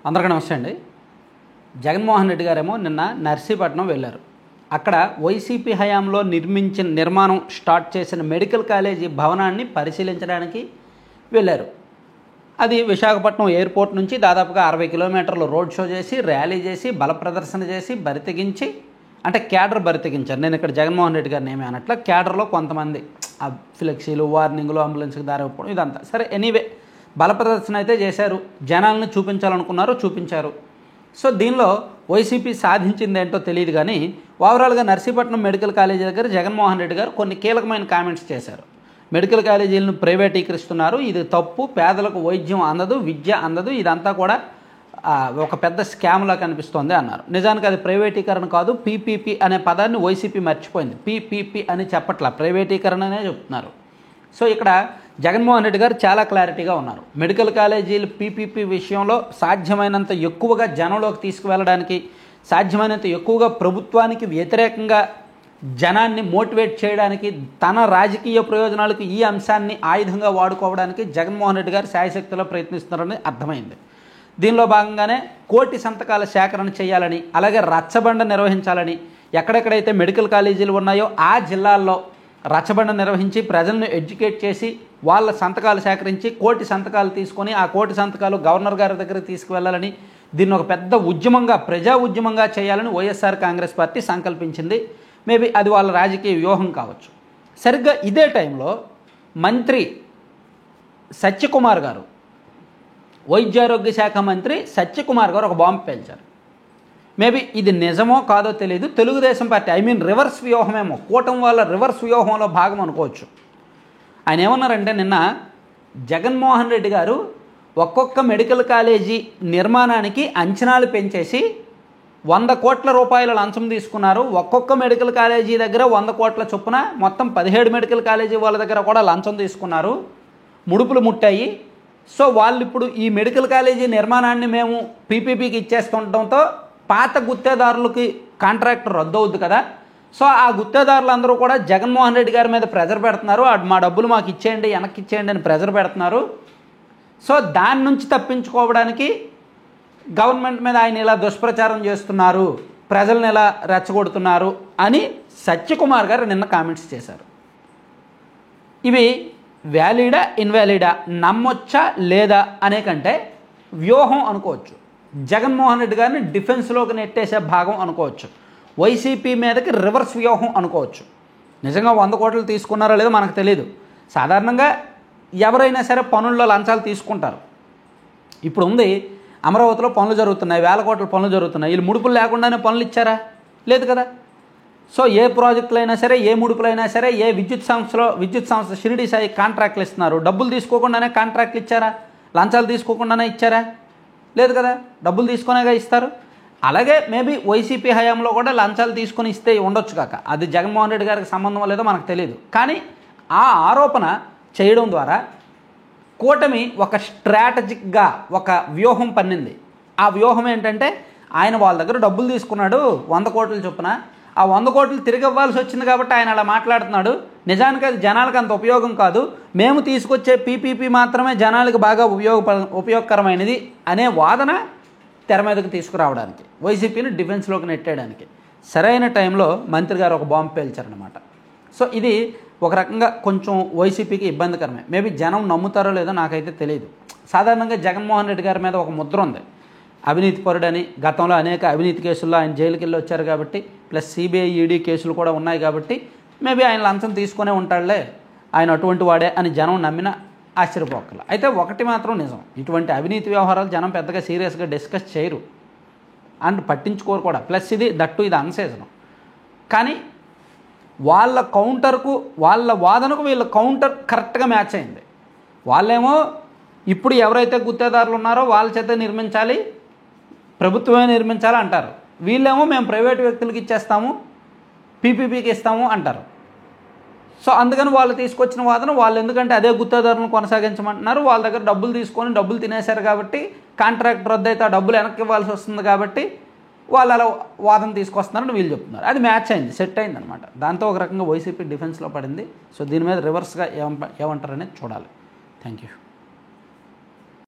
అందరికీ నమస్తే అండి. జగన్మోహన్ రెడ్డి గారేమో నిన్న నర్సీపట్నం వెళ్ళారు. అక్కడ వైసీపీ హయాంలో నిర్మాణం స్టార్ట్ చేసిన మెడికల్ కాలేజీ భవనాన్ని పరిశీలించడానికి వెళ్ళారు. అది విశాఖపట్నం ఎయిర్పోర్ట్ నుంచి దాదాపుగా 60 కిలోమీటర్లు రోడ్ షో చేసి, ర్యాలీ చేసి, బల ప్రదర్శన చేసి, బరితెగించి, అంటే క్యాడర్ బరితెగించారు. నేను ఇక్కడ జగన్మోహన్ రెడ్డి గారిని ఏమీ అనట్ల, క్యాడర్లో కొంతమంది ఫ్లెక్సీలు, వార్నింగులు, అంబులెన్స్కి దారి ఇవ్వడం ఇదంతా సరే. ఎనీవే బల ప్రదర్శన అయితే చేశారు. జనాలను చూపించాలనుకున్నారు, చూపించారు. సో దీనిలో వైసీపీ సాధించింది ఏంటో తెలియదు కానీ ఓవరాల్గా నర్సీపట్నం మెడికల్ కాలేజీ దగ్గర జగన్మోహన్ రెడ్డి గారు కొన్ని కీలకమైన కామెంట్స్ చేశారు. మెడికల్ కాలేజీలను ప్రైవేటీకరిస్తున్నారు, ఇది తప్పు, పేదలకు వైద్యం అందదు, విద్య అందదు, ఇదంతా కూడా ఒక పెద్ద స్కామ్లా కనిపిస్తోంది అన్నారు. నిజానికి అది ప్రైవేటీకరణ కాదు, పీపీపీ అనే పదాన్ని వైసీపీ మర్చిపోయింది. పీపీపీ అని చెప్పట్లా, ప్రైవేటీకరణ అనే చెప్తున్నారు. సో ఇక్కడ జగన్మోహన్ రెడ్డి గారు చాలా క్లారిటీగా ఉన్నారు. మెడికల్ కాలేజీలు పీపీపీ విషయంలో సాధ్యమైనంత ఎక్కువగా జనంలోకి తీసుకువెళ్ళడానికి, సాధ్యమైనంత ఎక్కువగా ప్రభుత్వానికి వ్యతిరేకంగా జనాన్ని మోటివేట్ చేయడానికి, తన రాజకీయ ప్రయోజనాలకు ఈ అంశాన్ని ఆయుధంగా వాడుకోవడానికి జగన్మోహన్ రెడ్డి గారు శాయశక్తిలో ప్రయత్నిస్తున్నారని అర్థమైంది. దీనిలో భాగంగానే 1 కోటి సంతకాల సేకరణ చేయాలని, అలాగే రచ్చబండ నిర్వహించాలని, ఎక్కడెక్కడైతే మెడికల్ కాలేజీలు ఉన్నాయో ఆ జిల్లాల్లో రచ్చబండ నిర్వహించి ప్రజలను ఎడ్యుకేట్ చేసి వాళ్ళ సంతకాలు సేకరించి 1 కోటి సంతకాలు తీసుకొని ఆ 1 కోటి సంతకాలు గవర్నర్ గారి దగ్గరికి తీసుకువెళ్ళాలని, దీన్ని ఒక పెద్ద ఉద్యమంగా, ప్రజా ఉద్యమంగా చేయాలని వైఎస్ఆర్ కాంగ్రెస్ పార్టీ సంకల్పించింది. మేబీ అది వాళ్ళ రాజకీయ వ్యూహం కావచ్చు. సరిగ్గా ఇదే టైంలో మంత్రి సత్యకుమార్ గారు, వైద్యారోగ్య శాఖ మంత్రి సత్యకుమార్ గారు ఒక బాంబు పేల్చారు. మేబీ ఇది నిజమో కాదో తెలియదు. తెలుగుదేశం పార్టీ రివర్స్ వ్యూహమేమో, కూటమి వాళ్ళ రివర్స్ వ్యూహంలో భాగం అనుకోవచ్చు. ఆయన ఏమన్నారంటే, నిన్న జగన్మోహన్ రెడ్డి గారు ఒక్కొక్క మెడికల్ కాలేజీ నిర్మాణానికి అంచనాలు పెంచేసి 100 కోట్ల రూపాయల లంచం తీసుకున్నారు. ఒక్కొక్క మెడికల్ కాలేజీ దగ్గర 100 కోట్ల చొప్పున మొత్తం 17 మెడికల్ కాలేజీ వాళ్ళ దగ్గర కూడా లంచం తీసుకున్నారు, ముడుపులు ముట్టాయి. సో వాళ్ళు ఇప్పుడు ఈ మెడికల్ కాలేజీ నిర్మాణాన్ని మేము పీపీపీకి ఇచ్చేస్తుండటంతో పాత గుత్తేదారులకి కాంట్రాక్ట్ రద్దు అవుద్ది కదా. సో ఆ గుత్తేదారులు అందరూ కూడా జగన్మోహన్ రెడ్డి గారి మీద ప్రెజర్ పెడుతున్నారు, మా డబ్బులు మాకు ఇచ్చేయండి, వెనక్కి ఇచ్చేయండి అని ప్రెజర్ పెడుతున్నారు. సో దాని నుంచి తప్పించుకోవడానికి గవర్నమెంట్ మీద ఆయన ఇలా దుష్ప్రచారం చేస్తున్నారు, ప్రజలను ఇలా రెచ్చగొడుతున్నారు అని సత్యకుమార్ గారు నిన్న కామెంట్స్ చేశారు. ఇవి వ్యాలిడా, ఇన్వాలిడా, నమ్మొచ్చా లేదా అనే కంటే వ్యూహం అనుకోవచ్చు. జగన్మోహన్ రెడ్డి గారిని డిఫెన్స్లోకి నెట్టేసే భాగం అనుకోవచ్చు. వైసీపీ మీదకి రివర్స్ వ్యూహం అనుకోవచ్చు. నిజంగా 100 కోట్లు తీసుకున్నారో లేదో మనకు తెలియదు. సాధారణంగా ఎవరైనా సరే పనుల్లో లంచాలు తీసుకుంటారు. ఇప్పుడు ఉంది, అమరావతిలో పనులు జరుగుతున్నాయి, 1000 కోట్ల పనులు జరుగుతున్నాయి. వీళ్ళు ముడుపులు లేకుండానే పనులు ఇచ్చారా? లేదు కదా. సో ఏ ప్రాజెక్టులు అయినా సరే, ఏ ముడుపులైనా సరే, ఏ విద్యుత్ సంస్థ షిరిడి సాయి కాంట్రాక్ట్లు ఇస్తున్నారు, డబ్బులు తీసుకోకుండానే కాంట్రాక్ట్లు ఇచ్చారా? లంచాలు తీసుకోకుండానే ఇచ్చారా? లేదు కదా, డబ్బులు తీసుకునేగా ఇస్తారు. అలాగే మేబీ వైసీపీ హయాంలో కూడా లంచాలు తీసుకొని ఇస్తే ఉండొచ్చు కాక, అది జగన్మోహన్ రెడ్డి గారికి సంబంధం లేదో మనకు తెలియదు. కానీ ఆ ఆరోపణ చేయడం ద్వారా కూటమి ఒక స్ట్రాటజిక్గా ఒక వ్యూహం పన్నింది. ఆ వ్యూహం ఏంటంటే, ఆయన వాళ్ళ దగ్గర డబ్బులు తీసుకున్నాడు 100 కోట్ల చొప్పున, ఆ 100 కోట్లు తిరిగి ఇవ్వాల్సి వచ్చింది కాబట్టి ఆయన అలా మాట్లాడుతున్నాడు. నిజానికి అది జనాలకు అంత ఉపయోగం కాదు, మేము తీసుకొచ్చే పీపీపీ మాత్రమే జనాలకు బాగా ఉపయోగకరమైనది అనే వాదన తెర మీదకి తీసుకురావడానికి, వైసీపీని డిఫెన్స్లోకి నెట్టేయడానికి సరైన టైంలో మంత్రి గారు ఒక బాంబు పేల్చారనమాట. సో ఇది ఒక రకంగా కొంచెం వైసీపీకి ఇబ్బందికరమే. మేబీ జనం నమ్ముతారో లేదో నాకైతే తెలియదు. సాధారణంగా జగన్మోహన్ రెడ్డి గారి మీద ఒక ముద్ర ఉంది, అవినీతి పరుడని. గతంలో అనేక అవినీతి కేసుల్లో ఆయన జైలుకి వెళ్ళి వచ్చారు కాబట్టి, ప్లస్ సిబిఐ ఈడీ కేసులు కూడా ఉన్నాయి కాబట్టి మేబీ ఆయన లంచం తీసుకునే ఉంటాడులే, ఆయన అటువంటి వాడే అని జనం నమ్మినా ఆశ్చర్యపోకల. అయితే ఒకటి మాత్రం నిజం, ఇటువంటి అవినీతి వ్యవహారాలు జనం పెద్దగా సీరియస్గా డిస్కస్ చేయరు అండ్ పట్టించుకోరు కూడా. ప్లస్ ఇది అన్సీజనం. కానీ వాళ్ళ కౌంటర్కు, వాళ్ళ వాదనకు వీళ్ళ కౌంటర్ కరెక్ట్గా మ్యాచ్ అయింది. వాళ్ళేమో ఇప్పుడు ఎవరైతే గుత్తేదారులు ఉన్నారో వాళ్ళ చేత నిర్మించాలి, ప్రభుత్వమే నిర్మించాలి అంటారు. వీళ్ళేమో మేము ప్రైవేటు వ్యక్తులకి ఇచ్చేస్తాము, పీపీపీకి ఇస్తాము అంటారు. సో అందుకని వాళ్ళు తీసుకొచ్చిన వాదన, వాళ్ళు ఎందుకంటే అదే గుత్తేదారులను కొనసాగించమంటున్నారు, వాళ్ళ దగ్గర డబ్బులు తీసుకొని డబ్బులు తినేశారు కాబట్టి కాంట్రాక్ట్ రద్దు అయితే ఆ డబ్బులు వెనక్కి ఇవ్వాల్సి వస్తుంది కాబట్టి వాళ్ళు అలా వాదన తీసుకొస్తున్నారని వీళ్ళు చెప్తున్నారు. అది మ్యాచ్ అయింది, సెట్ అయింది అనమాట. దాంతో ఒక రకంగా వైసీపీ డిఫెన్స్లో పడింది. సో దీని మీద రివర్స్గా ఏమంటారనేది చూడాలి. Thank you.